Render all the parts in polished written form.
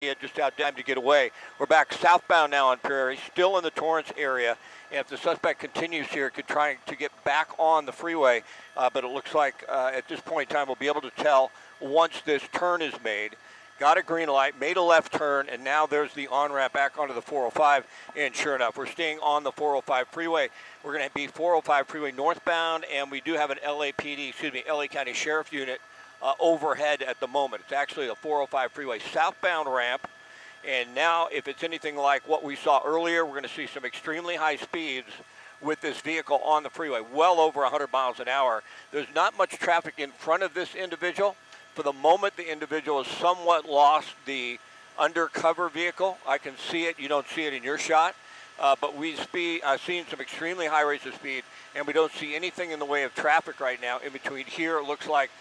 just out time to get away. We're back southbound now on Prairie, still in the Torrance area. And if the suspect continues here, could try to get back on the freeway. But it looks like at this point in time, we'll be able to tell once this turn is made. Got a green light, made a left turn, and now there's the on-ramp back onto the 405. And sure enough, we're staying on the 405 freeway. We're going to be 405 freeway northbound, and we do have an LA County Sheriff unit overhead at the moment. It's actually a 405 freeway southbound ramp. And now, if it's anything like what we saw earlier, we're going to see some extremely high speeds with this vehicle on the freeway, well over 100 miles an hour. There's not much traffic in front of this individual. For the moment, the individual has somewhat lost the undercover vehicle. I can see it. You don't see it in your shot. But we've seen some extremely high rates of speed, and we don't see anything in the way of traffic right now in between here. It looks like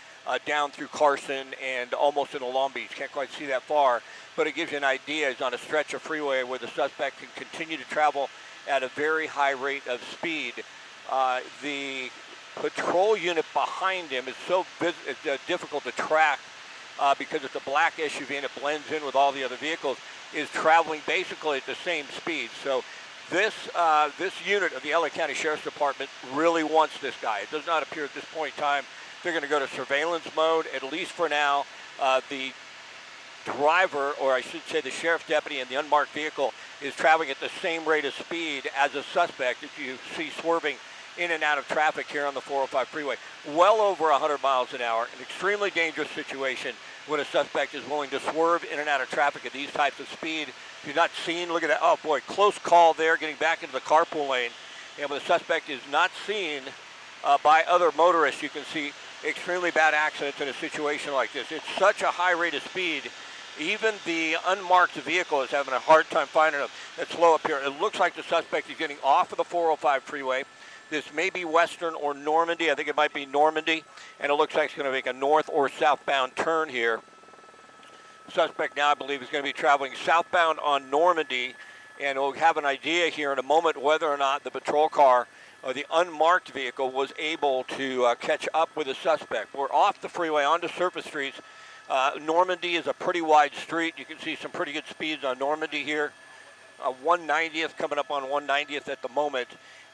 down through Carson and almost into Long Beach. Can't quite see that far, but it gives you an idea. It's on a stretch of freeway where the suspect can continue to travel at a very high rate of speed. The patrol unit behind him is so difficult to track because it's a black SUV and it blends in with all the other vehicles, is traveling basically at the same speed. So this unit of the LA County Sheriff's Department really wants this guy. It does not appear at this point in time they're going to go to surveillance mode, at least for now. The driver, or I should say the sheriff's deputy in the unmarked vehicle, is traveling at the same rate of speed as a suspect that you see swerving in and out of traffic here on the 405 freeway. Well over 100 miles an hour, an extremely dangerous situation when a suspect is willing to swerve in and out of traffic at these types of speed. If you're not seen, look at that. Oh boy, close call there, getting back into the carpool lane. And when the suspect is not seen by other motorists, you can see extremely bad accidents in a situation like this. It's such a high rate of speed. Even the unmarked vehicle is having a hard time finding them. It's slow up here. It looks like the suspect is getting off of the 405 freeway. This may be Western or Normandy. I think it might be Normandy. And it looks like it's going to make a north or southbound turn here. Suspect now, I believe, is going to be traveling southbound on Normandy. And we'll have an idea here in a moment whether or not the patrol car or the unmarked vehicle was able to catch up with the suspect. We're off the freeway onto surface streets. Normandy is a pretty wide street. You can see some pretty good speeds on Normandy here. 190th, coming up on 190th at the moment,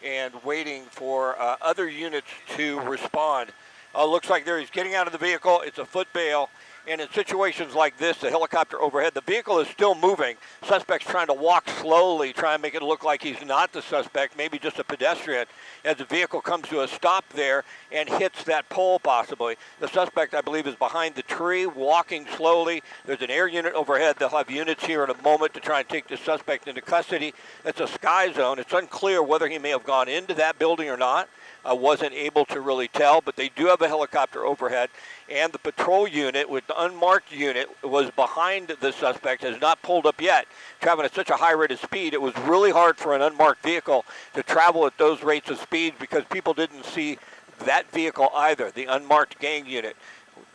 and waiting for other units to respond. Looks like there he's getting out of the vehicle. It's a foot bail. And in situations like this, the helicopter overhead, the vehicle is still moving. Suspect's trying to walk slowly, try and make it look like he's not the suspect, maybe just a pedestrian, as the vehicle comes to a stop there and hits that pole possibly. The suspect, I believe, is behind the tree, walking slowly. There's an air unit overhead. They'll have units here in a moment to try and take the suspect into custody. It's a sky zone. It's unclear whether he may have gone into that building or not. I wasn't able to really tell, but they do have a helicopter overhead. And the patrol unit with the unmarked unit was behind the suspect, has not pulled up yet, traveling at such a high rate of speed. It was really hard for an unmarked vehicle to travel at those rates of speed because people didn't see that vehicle either, the unmarked gang unit.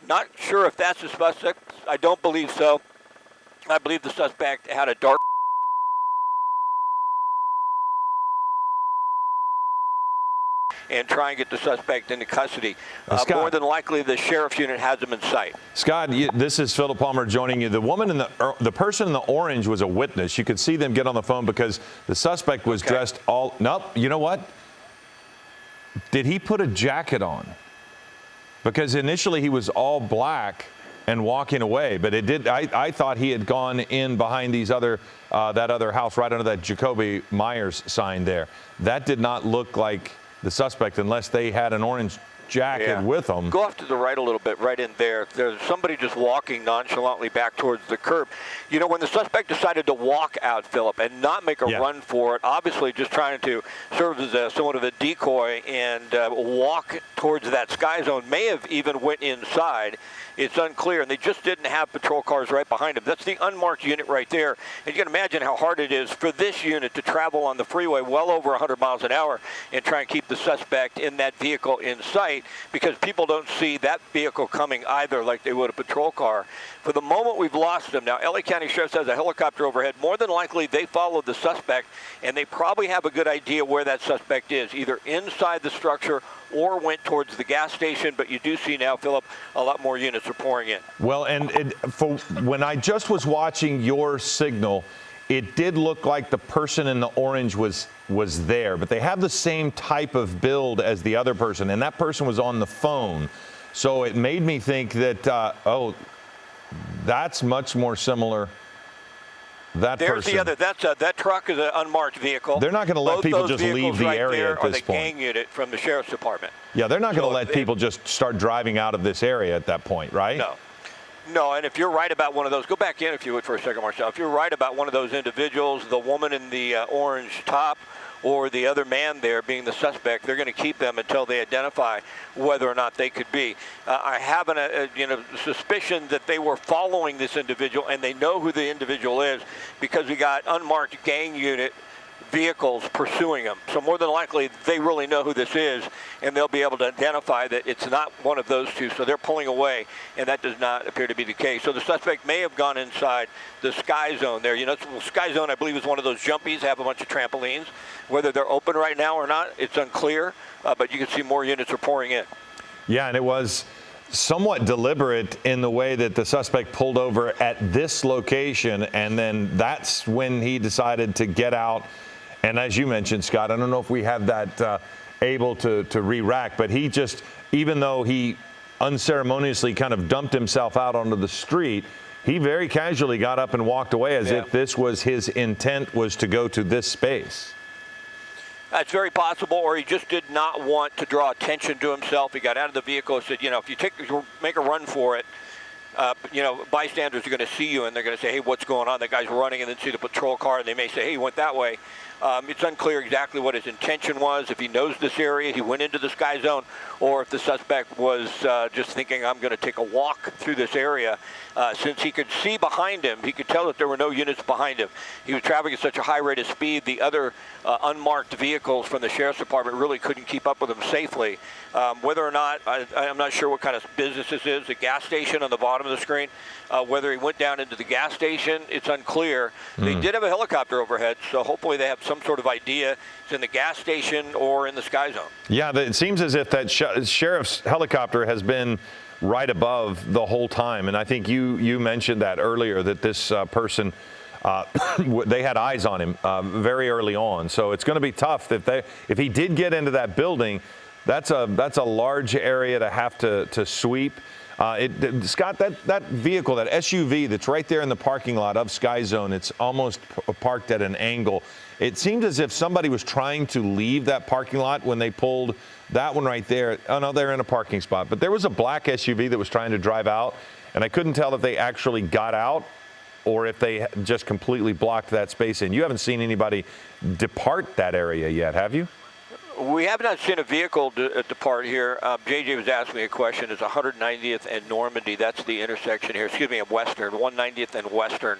Not sure if that's the suspect. I don't believe so. I believe the suspect had a dark and try and get the suspect into custody. More than likely, the sheriff's unit has him in sight. Scott, this is Philip Palmer joining you. The woman in the person in the orange was a witness. You could see them get on the phone because the suspect was dressed all. Nope. You know what? Did he put a jacket on? Because initially he was all black and walking away, but it did. I thought he had gone in behind these that other house right under that Jacoby Myers sign there. That did not look like the suspect unless they had an orange jacket with them. Go off to the right a little bit, right in there. There's somebody just walking nonchalantly back towards the curb. You know, when the suspect decided to walk out, Philip, and not make a run for it, obviously just trying to serve as somewhat of a decoy and walk towards that sky zone, may have even went inside. It's unclear, and they just didn't have patrol cars right behind him. That's the unmarked unit right there. And you can imagine how hard it is for this unit to travel on the freeway well over 100 miles an hour and try and keep the suspect in that vehicle in sight. late because people don't see that vehicle coming either like they would a patrol car. For the moment, we've lost them. Now, LA County Sheriff has a helicopter overhead. More than likely, they followed the suspect, and they probably have a good idea where that suspect is, either inside the structure or went towards the gas station. But you do see now, Philip, a lot more units are pouring in. Well, and when I just was watching your signal, it did look like the person in the orange was there, but they have the same type of build as the other person, and that person was on the phone. So it made me think that, that's much more similar. That There's person. the other. That truck is an unmarked vehicle. They're not going to let Both people those just leave vehicles the right area there at this are the point. gang unit from the sheriff's department. Yeah, they're not going to So let people just start driving out of this area at that point, right? No, and if you're right about one of those, go back in if you would for a second, Marcel. If you're right about one of those individuals, the woman in the orange top or the other man there being the suspect, they're going to keep them until they identify whether or not they could be. I have a suspicion that they were following this individual, and they know who the individual is because we got unmarked gang unit vehicles pursuing them. So more than likely, they really know who this is, and they'll be able to identify that it's not one of those two. So they're pulling away, and that does not appear to be the case. So the suspect may have gone inside the Sky Zone there. You know, Sky Zone, I believe, is one of those jumpies, have a bunch of trampolines. Whether they're open right now or not, it's unclear, but you can see more units are pouring in. Yeah, and it was somewhat deliberate in the way that the suspect pulled over at this location, and then that's when he decided to get out. And as you mentioned, Scott, I don't know if we have that able to re-rack, but he just, even though he unceremoniously kind of dumped himself out onto the street, he very casually got up and walked away as if this was his intent, was to go to this space. That's very possible, or he just did not want to draw attention to himself. He got out of the vehicle and said, you know, if you make a run for it, you know, bystanders are going to see you, and they're going to say, hey, what's going on? That guy's running, and then see the patrol car, and they may say, hey, he went that way. It's unclear exactly what his intention was, if he knows this area, he went into the Sky Zone, or if the suspect was just thinking, I'm going to take a walk through this area. Since he could see behind him, he could tell that there were no units behind him. He was traveling at such a high rate of speed, the other unmarked vehicles from the sheriff's department really couldn't keep up with him safely. Whether or not, I'm not sure what kind of business this is, the gas station on the bottom of the screen. Whether he went down into the gas station, it's unclear. They did have a helicopter overhead, so hopefully they have some sort of idea it's in the gas station or in the Sky Zone. Yeah, it seems as if that sheriff's helicopter has been right above the whole time. And I think you mentioned that earlier, that this person, they had eyes on him very early on. So it's going to be tough if he did get into that building. That's a large area to have to sweep. Scott, that vehicle, that SUV that's right there in the parking lot of Sky Zone, it's almost parked at an angle. It seemed as if somebody was trying to leave that parking lot when they pulled that one right there. Oh, no, they're in a parking spot. But there was a black SUV that was trying to drive out, and I couldn't tell if they actually got out or if they just completely blocked that space in. You haven't seen anybody depart that area yet, have you? We have not seen a vehicle depart here. JJ was asking me a question. It's 190th and Normandy. That's the intersection here. Excuse me, of Western. 190th and Western.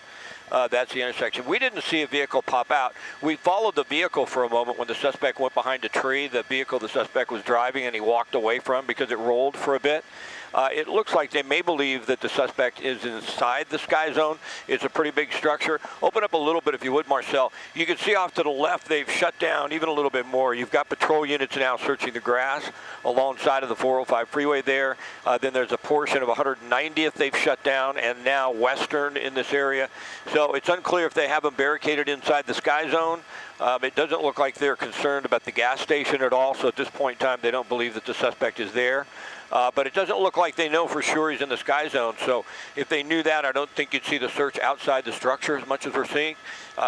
That's the intersection. We didn't see a vehicle pop out. We followed the vehicle for a moment when the suspect went behind a tree. The vehicle the suspect was driving, and he walked away from because it rolled for a bit. It looks like they may believe that the suspect is inside the Sky Zone. It's a pretty big structure. Open up a little bit if you would, Marcel. You can see off to the left they've shut down even a little bit more. You've got patrol units now searching the grass alongside of the 405 freeway there. Then there's a portion of 190th they've shut down, and now Western in this area. So it's unclear if they have them barricaded inside the Sky Zone. It doesn't look like they're concerned about the gas station at all, so at this point in time they don't believe that the suspect is there. But it doesn't look like they know for sure he's in the Sky Zone. So if they knew that, I don't think you'd see the search outside the structure as much as we're seeing.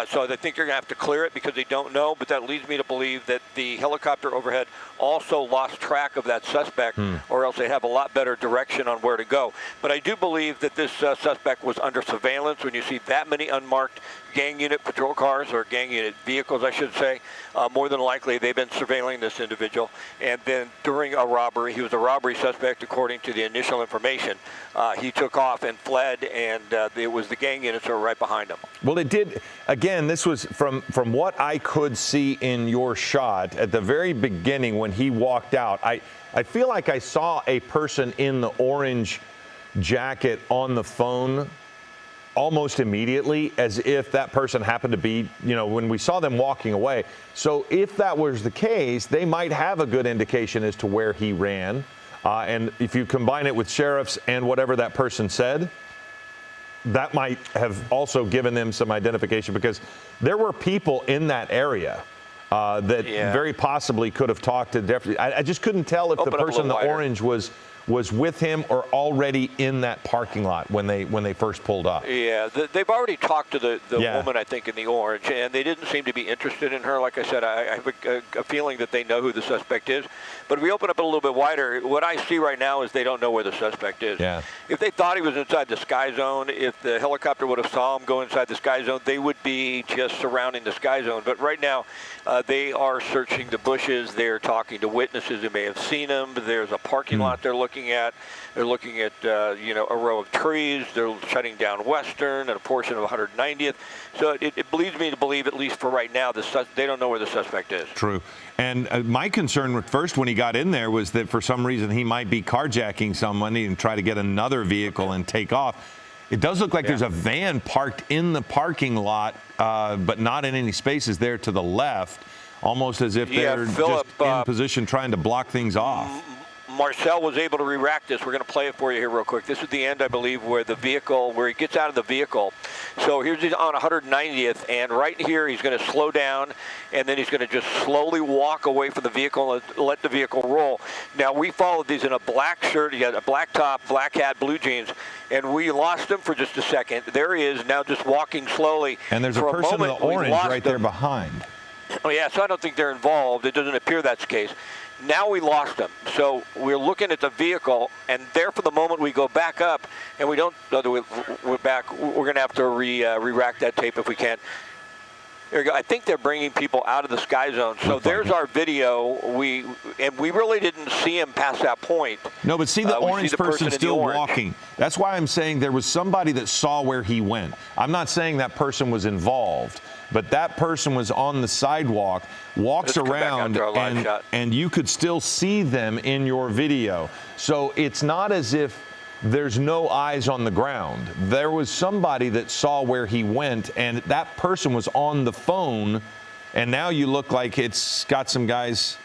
So I think they're going to have to clear it because they don't know. But that leads me to believe that the helicopter overhead also lost track of that suspect, or else they have a lot better direction on where to go. But I do believe that this suspect was under surveillance. When you see that many unmarked gang unit patrol cars, or gang unit vehicles, I should say, more than likely they've been surveilling this individual. And then during a robbery, he was a robbery suspect. suspect, according to the initial information. He took off and fled, and it was the gang units that were right behind him. Well, it did. Again, this was from what I could see in your shot at the very beginning when he walked out. I feel like I saw a person in the orange jacket on the phone almost immediately, as if that person happened to be, when we saw them walking away. So if that was the case, they might have a good indication as to where he ran. And if you combine it with sheriffs and whatever that person said, that might have also given them some identification, because there were people in that area that very possibly could have talked to deputy. I just couldn't tell if the person in the orange was with him or already in that parking lot when they first pulled up. Yeah, they've already talked to the woman, I think, in the orange, and they didn't seem to be interested in her. Like I said, I have a feeling that they know who the suspect is. But if we open up a little bit wider, what I see right now is they don't know where the suspect is. Yeah. If they thought he was inside the sky zone, if the helicopter would have saw him go inside the sky zone, they would be just surrounding the sky zone. But right now, they are searching the bushes. They're talking to witnesses who may have seen him. There's a parking lot they're looking at. They're looking at, a row of trees. They're shutting down Western and a portion of 190th. So it leads me to believe, at least for right now, they don't know where the suspect is. True. And my concern at first when he got in there was that for some reason he might be carjacking someone and try to get another vehicle and take off. It does look like there's a van parked in the parking lot, but not in any spaces there to the left, almost as if they're Phillip, just in position trying to block things off. Marcel was able to re-rack this. We're going to play it for you here real quick. This is the end, I believe, where he gets out of the vehicle. So here's he's on 190th, and right here he's going to slow down, and then he's going to just slowly walk away from the vehicle and let the vehicle roll. Now, we followed these in a black shirt. He had a black top, black hat, blue jeans, and we lost him for just a second. There he is now, just walking slowly. And there's a person in the orange right there behind. Oh, yeah, so I don't think they're involved. It doesn't appear that's the case. Now we lost them. So we're looking at the vehicle, and there for the moment we go back up, and we don't, we're back. We're going to have to re-rack that tape if we can. There we go. I think they're bringing people out of the sky zone. So there's our video. We really didn't see him past that point. No, but see the orange person still walking. That's why I'm saying there was somebody that saw where he went. I'm not saying that person was involved, but that person was on the sidewalk, walks around, and you could still see them in your video. So it's not as if there's no eyes on the ground. There was somebody that saw where he went, and that person was on the phone, and now you look like it's got some guys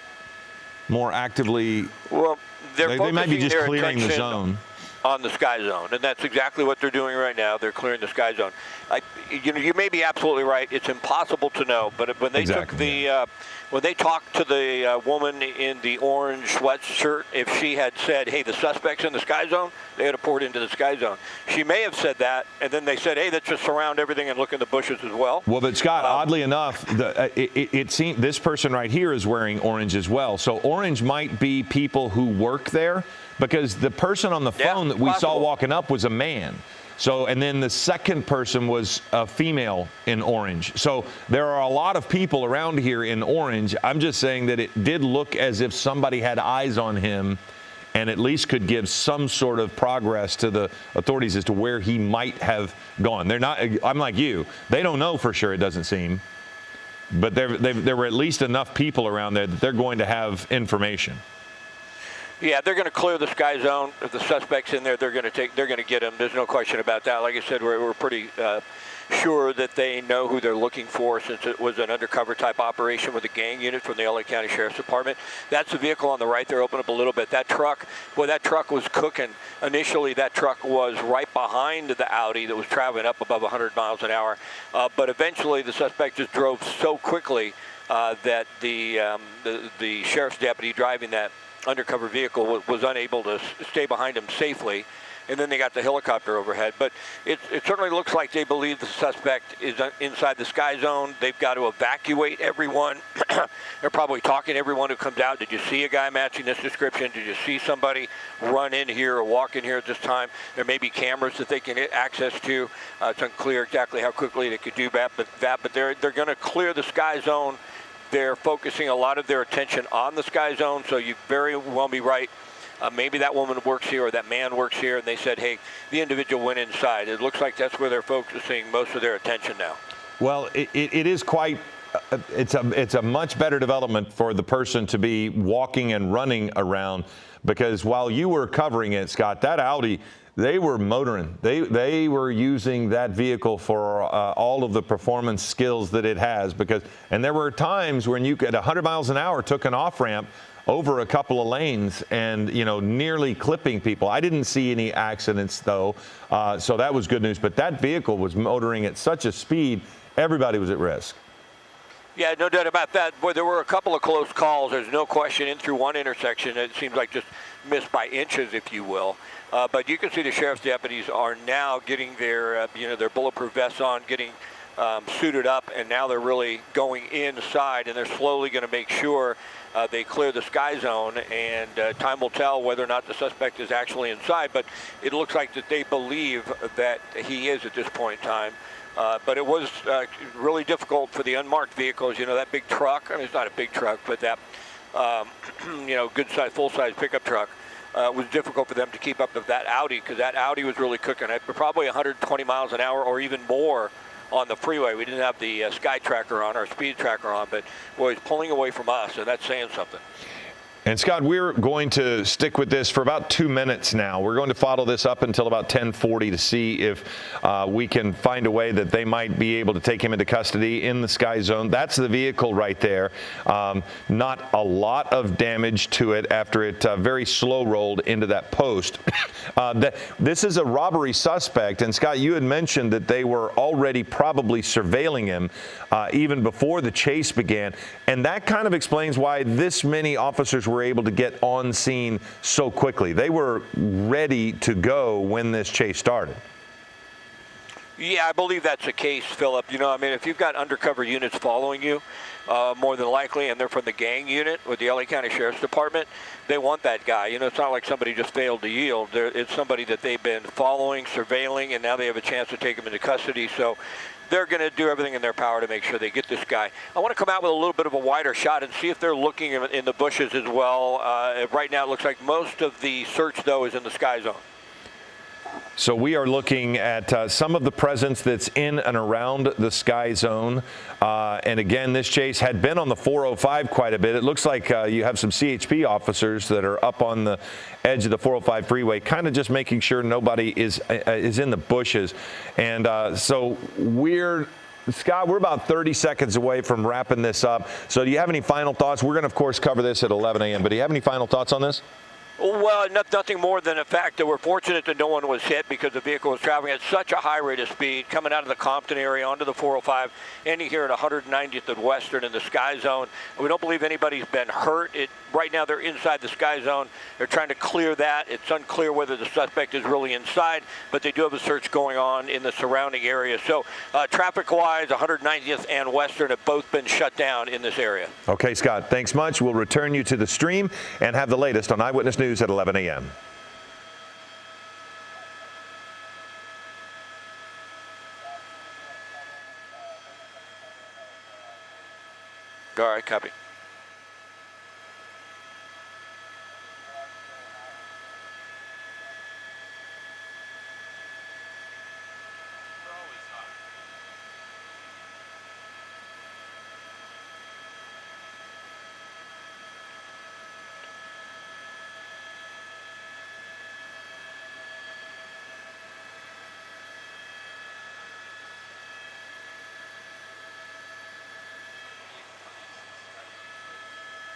more actively. Well, they might be just clearing the zone. On the sky zone, and that's exactly what they're doing right now. They're clearing the sky zone. You may be absolutely right. It's impossible to know, but when they when they talked to the woman in the orange sweatshirt, if she had said, "Hey, the suspect's in the sky zone," they would have poured into the sky zone. She may have said that, and then they said, "Hey, let's just surround everything and look in the bushes as well." Well, but Scott, oddly enough, it seemed this person right here is wearing orange as well. So orange might be people who work there, because the person on the phone that we saw walking up was a man. So, and then the second person was a female in orange. So there are a lot of people around here in orange. I'm just saying that it did look as if somebody had eyes on him and at least could give some sort of progress to the authorities as to where he might have gone. They're not, I'm like you, they don't know for sure, it doesn't seem. But there were at least enough people around there that they're going to have information. Yeah, they're going to clear the sky zone. If the suspect's in there, they're going to get him. There's no question about that. Like I said, we're pretty sure that they know who they're looking for, since it was an undercover type operation with a gang unit from the LA County Sheriff's Department. That's the vehicle on the right there. Open up a little bit. That truck, that truck was cooking. Initially, that truck was right behind the Audi that was traveling up above 100 miles an hour. But eventually, the suspect just drove so quickly that the sheriff's deputy driving that undercover vehicle was unable to stay behind him safely, and then they got the helicopter overhead. But it certainly looks like they believe the suspect is inside the sky zone. They've got to evacuate everyone. They're probably talking to everyone who comes out. Did you see a guy matching this description? Did you see somebody run in here or walk in here at this time? There may be cameras that they can get access to. It's unclear exactly how quickly they could do that, but they're going to clear the sky zone. They're focusing a lot of their attention on the sky zone, so you very well be right. maybe that woman works here or that man works here, and they said, hey, the individual went inside. It looks like that's where they're focusing most of their attention now. Well, it is quite. It's a much better development for the person to be walking and running around, because while you were covering it, Scott, that Audi, they were motoring. They were using that vehicle for all of the performance skills that it has, and there were times when you at 100 miles an hour took an off ramp over a couple of lanes and, nearly clipping people. I didn't see any accidents though, so that was good news. But that vehicle was motoring at such a speed, everybody was at risk. Yeah, no doubt about that. Boy, there were a couple of close calls. There's no question. In through one intersection, it seems like just missed by inches, if you will. But you can see the sheriff's deputies are now getting their, their bulletproof vests on, getting suited up, and now they're really going inside, and they're slowly going to make sure they clear the sky zone. And time will tell whether or not the suspect is actually inside. But it looks like that they believe that he is at this point in time. But it was really difficult for the unmarked vehicles. That big truck, I mean, it's not a big truck, but that, good size, full-size pickup truck was difficult for them to keep up with that Audi, because that Audi was really cooking at probably 120 miles an hour or even more on the freeway. We didn't have the sky tracker on, our speed tracker on, but boy, it's pulling away from us, and that's saying something. And Scott, we're going to stick with this for about 2 minutes now. We're going to follow this up until about 10:40 to see if we can find a way that they might be able to take him into custody in the sky zone. That's the vehicle right there. Not a lot of damage to it after it very slow rolled into that post. This is a robbery suspect. And Scott, you had mentioned that they were already probably surveilling him even before the chase began. And that kind of explains why this many officers were able to get on scene so quickly. They were ready to go when this chase started. Yeah, I believe that's the case, Philip. If you've got undercover units following you, more than likely, and they're from the gang unit with the LA County Sheriff's Department, they want that guy. It's not like somebody just failed to yield. It's somebody that they've been following, surveilling, and now they have a chance to take him into custody. So they're going to do everything in their power to make sure they get this guy. I want to come out with a little bit of a wider shot and see if they're looking in the bushes as well. Right now, it looks like most of the search, though, is in the sky zone. So we are looking at some of the presence that's in and around the sky zone. And again, this chase had been on the 405 quite a bit. It looks like you have some CHP officers that are up on the edge of the 405 freeway, kind of just making sure nobody is in the bushes. And so Scott, we're about 30 seconds away from wrapping this up. So do you have any final thoughts? We're going to, of course, cover this at 11 a.m. But do you have any final thoughts on this? Well, nothing more than the fact that we're fortunate that no one was hit, because the vehicle was traveling at such a high rate of speed, coming out of the Compton area onto the 405, ending here at 190th and Western in the sky zone. We don't believe anybody's been hurt. Right now they're inside the sky zone. They're trying to clear that. It's unclear whether the suspect is really inside, but they do have a search going on in the surrounding area. So traffic-wise, 190th and Western have both been shut down in this area. Okay, Scott, thanks much. We'll return you to the stream and have the latest on Eyewitness News at 11 a.m. All right, copy.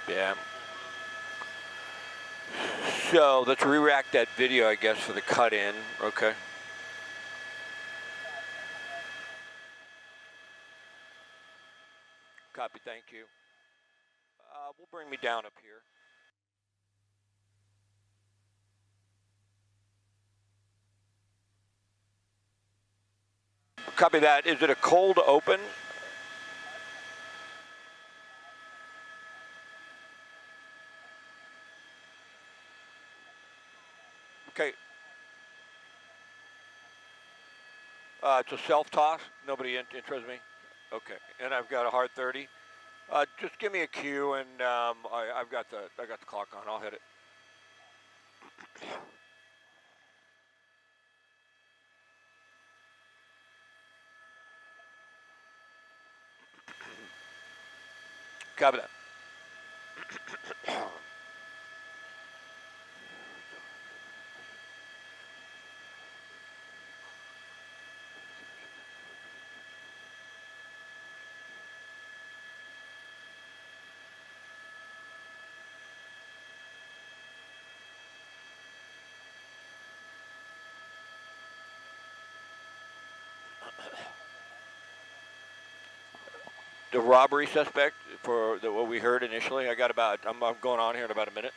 Yeah. So let's re-rack that video, I guess, for the cut-in. Okay. Copy, thank you. Will bring me down up here. Copy that. Is it a cold open? Okay. It's a self-toss. Nobody interests me. Okay. And I've got a hard 30. Just give me a cue, and I've got the clock on. I'll hit it. Copy that. The robbery suspect for what we heard initially. I got about. I'm going on here in about a minute.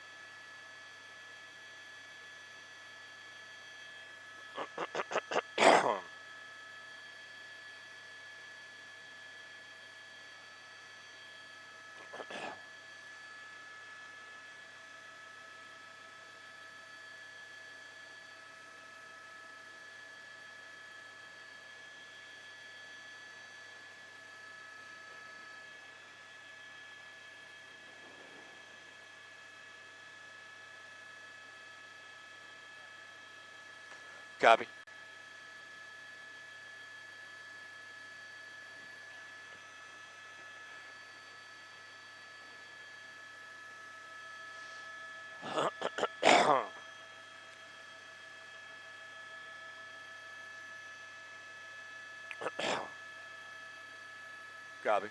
Copy. Copy.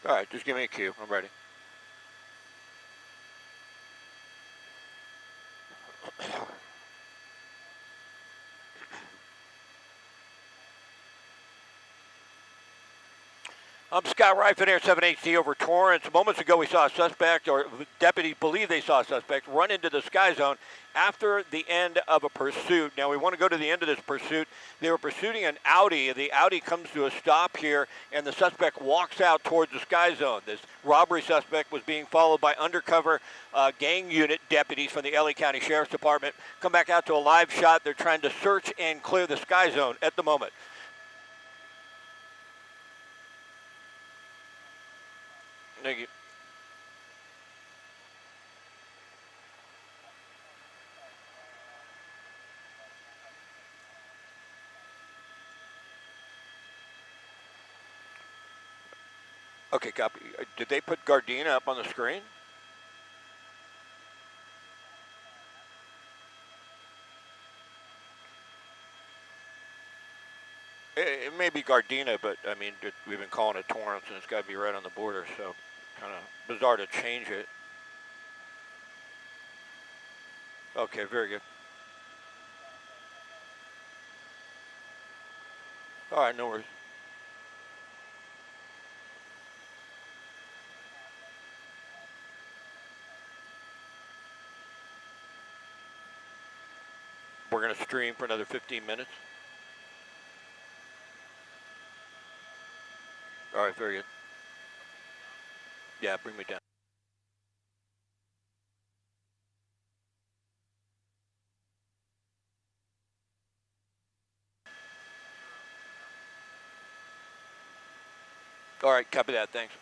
All right, just give me a cue. I'm ready. I'm Scott Reifin, Air 7HD over Torrance. Moments ago, we saw a suspect, or deputies believe they saw a suspect, run into the sky zone after the end of a pursuit. Now, we want to go to the end of this pursuit. They were pursuing an Audi. The Audi comes to a stop here, and the suspect walks out towards the sky zone. This robbery suspect was being followed by undercover gang unit deputies from the LA County Sheriff's Department. Come back out to a live shot. They're trying to search and clear the sky zone at the moment. Thank you. Okay, copy. Did they put Gardena up on the screen? It may be Gardena, but I mean, we've been calling it Torrance, and it's got to be right on the border, so kind of bizarre to change it. Okay, very good. All right, no worries. We're going to stream for another 15 minutes. All right, very good. Yeah, bring me down. All right, copy that. Thanks.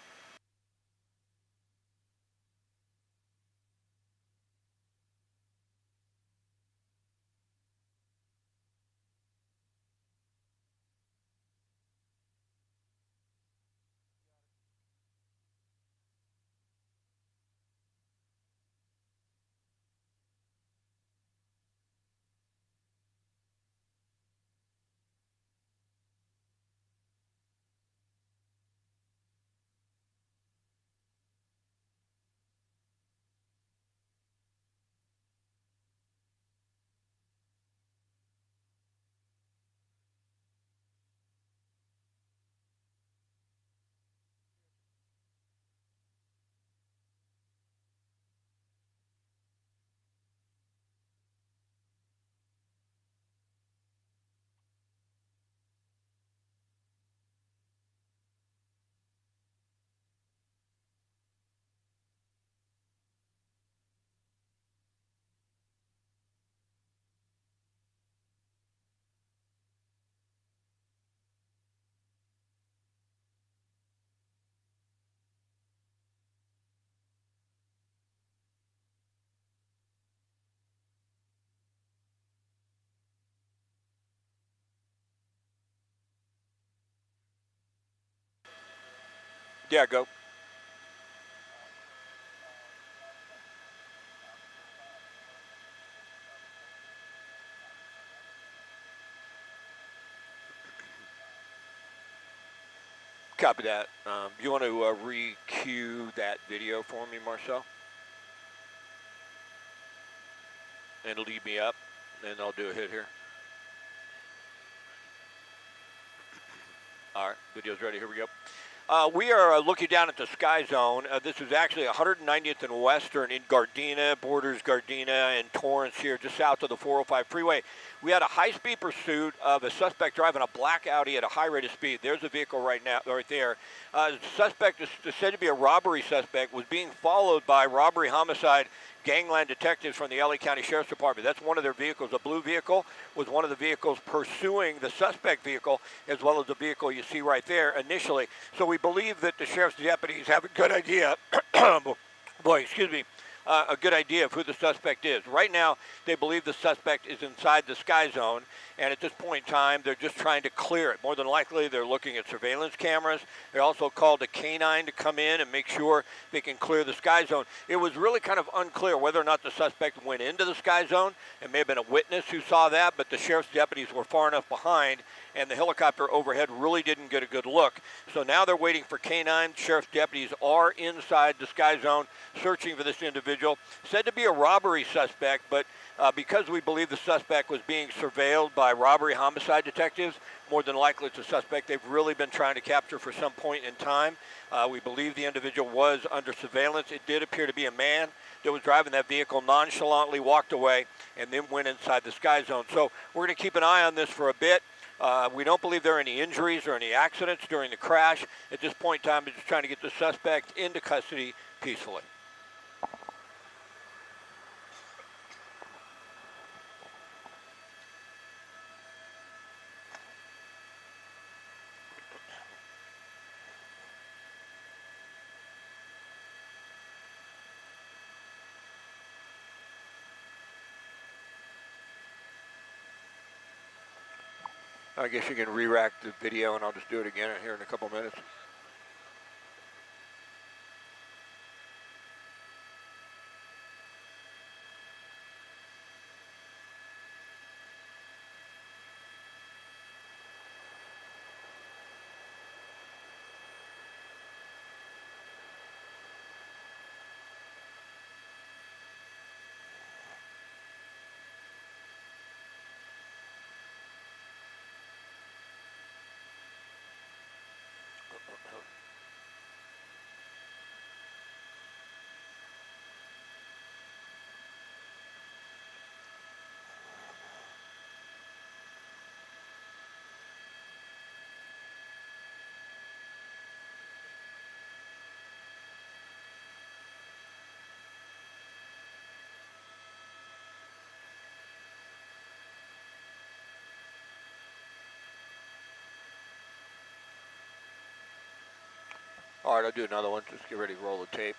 Yeah, go. Copy that. You want to re-cue that video for me, Marcel? And lead me up, and I'll do a hit here. All right, video's ready. Here we go. We are looking down at the sky zone. This is actually 190th and Western in Gardena, borders Gardena and Torrance here, just south of the 405 freeway. We had a high-speed pursuit of a suspect driving a black Audi at a high rate of speed. There's a vehicle right now, right there. The suspect is said to be a robbery suspect, was being followed by robbery homicide gangland detectives from the LA County Sheriff's Department. That's one of their vehicles. A blue vehicle was one of the vehicles pursuing the suspect vehicle, as well as the vehicle you see right there initially. So we believe that the sheriff's deputies have a good idea, a good idea of who the suspect is. Right now, they believe the suspect is inside the sky zone, and at this point in time, they're just trying to clear it. More than likely, they're looking at surveillance cameras. They also called a canine to come in and make sure they can clear the sky zone. It was really kind of unclear whether or not the suspect went into the sky zone. It may have been a witness who saw that, but the sheriff's deputies were far enough behind, and the helicopter overhead really didn't get a good look. So now they're waiting for canine. Sheriff's deputies are inside the sky zone searching for this individual. Said to be a robbery suspect, but because we believe the suspect was being surveilled by robbery homicide detectives, more than likely it's a suspect they've really been trying to capture for some point in time. We believe the individual was under surveillance. It did appear to be a man that was driving that vehicle, nonchalantly walked away and then went inside the sky zone. So we're going to keep an eye on this for a bit. We don't believe there are any injuries or any accidents during the crash. At this point in time, we're just trying to get the suspect into custody peacefully. I guess you can re-rack the video, and I'll just do it again here in a couple minutes. All right, I'll do another one. Just get ready to roll the tape.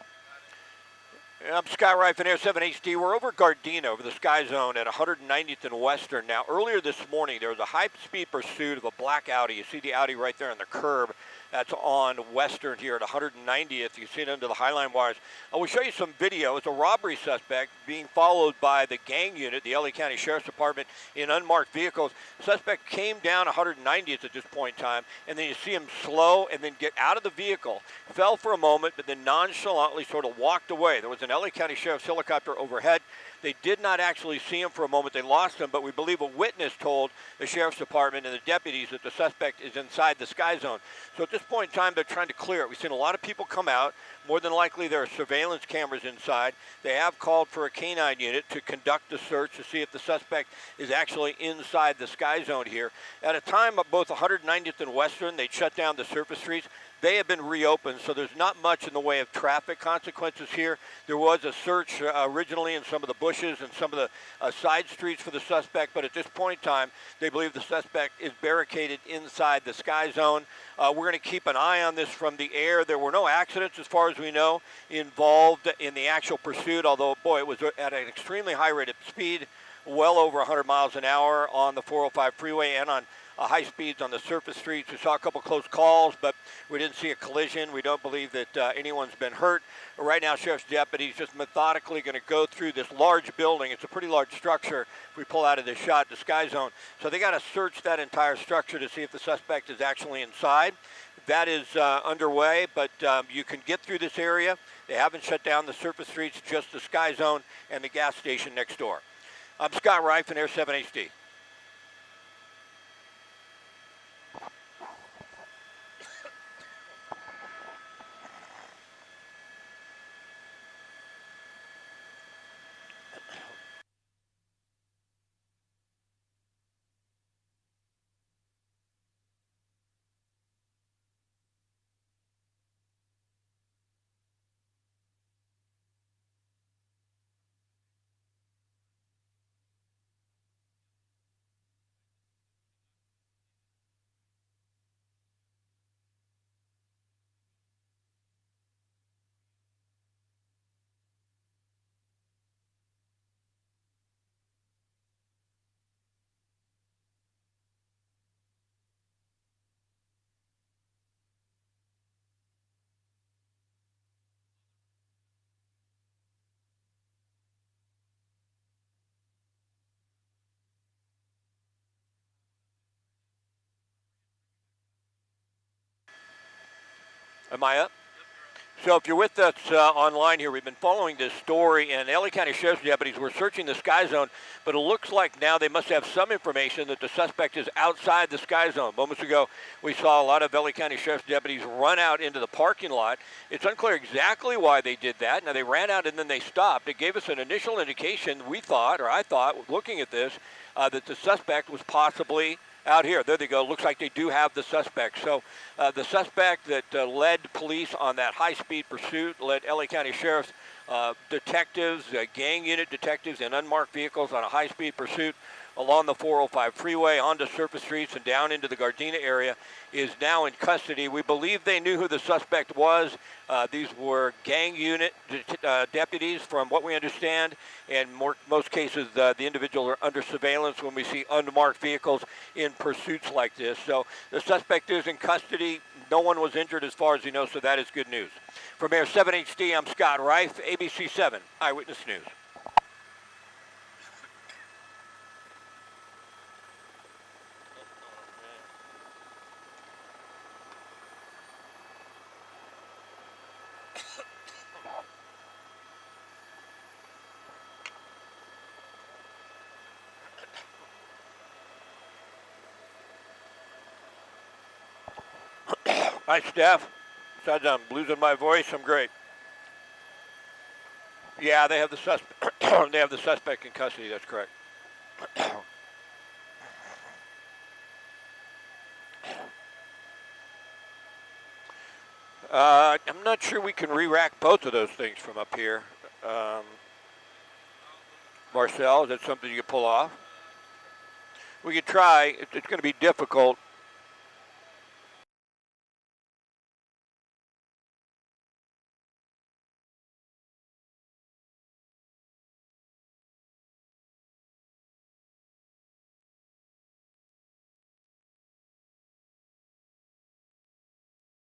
I'm Sky Rife in Air 7HD. We're over Gardena, over the sky zone at 190th and Western. Now, earlier this morning, there was a high-speed pursuit of a black Audi. You see the Audi right there on the curb. That's on Western here at 190th. You see it under the Highline wires. I will show you some video. It's a robbery suspect being followed by the gang unit, the LA County Sheriff's Department, in unmarked vehicles. Suspect came down 190th at this point in time, and then you see him slow and then get out of the vehicle, fell for a moment, but then nonchalantly sort of walked away. There was an LA County Sheriff's helicopter overhead. They did not actually see him for a moment. They lost him, but we believe a witness told the Sheriff's Department and the deputies that the suspect is inside the sky zone. So at this point in time, they're trying to clear it. We've seen a lot of people come out. More than likely, there are surveillance cameras inside. They have called for a canine unit to conduct the search to see if the suspect is actually inside the sky zone here. At a time of both 190th and Western, they shut down the surface streets. They have been reopened, so there's not much in the way of traffic consequences here. There was a search originally in some of the bushes and some of the side streets for the suspect, but at this point in time, they believe the suspect is barricaded inside the sky zone. We're going to keep an eye on this from the air. There were no accidents, as far as we know, involved in the actual pursuit, although, boy, it was at an extremely high rate of speed, well over 100 miles an hour on the 405 freeway and on high speeds on the surface streets. We saw a couple close calls, but we didn't see a collision. We don't believe that anyone's been hurt. Right now, sheriff's deputies just methodically going to go through this large building. It's a pretty large structure if we pull out of this shot, the sky zone. So they got to search that entire structure to see if the suspect is actually inside. That is underway, but you can get through this area. They haven't shut down the surface streets, just the sky zone and the gas station next door. I'm Scott Reif in Air 7 HD. Am I up? So if you're with us online here, we've been following this story, and LA County Sheriff's deputies were searching the sky zone, but it looks like now they must have some information that the suspect is outside the sky zone. Moments ago, we saw a lot of LA County Sheriff's deputies run out into the parking lot. It's unclear exactly why they did that. Now, they ran out and then they stopped. It gave us an initial indication, we thought, or I thought, looking at this, that the suspect was possibly out here. There they go. Looks like they do have the suspect. So the suspect that led police on that high-speed pursuit, led LA County Sheriff's detectives, gang unit detectives in unmarked vehicles on a high-speed pursuit along the 405 freeway, onto surface streets and down into the Gardena area, is now in custody. We believe they knew who the suspect was. These were gang unit deputies, from what we understand, and most cases the individual are under surveillance when we see unmarked vehicles in pursuits like this. So the suspect is in custody. No one was injured as far as we know, so that is good news. From Air 7 HD, I'm Scott Reif, ABC 7 Eyewitness News. Hi, Steph. Besides I'm losing my voice, I'm great. Yeah, they have the suspect. They have the suspect in custody. That's correct. I'm not sure we can re-rack both of those things from up here. Marcel, is that something you can pull off? We could try. It's going to be difficult.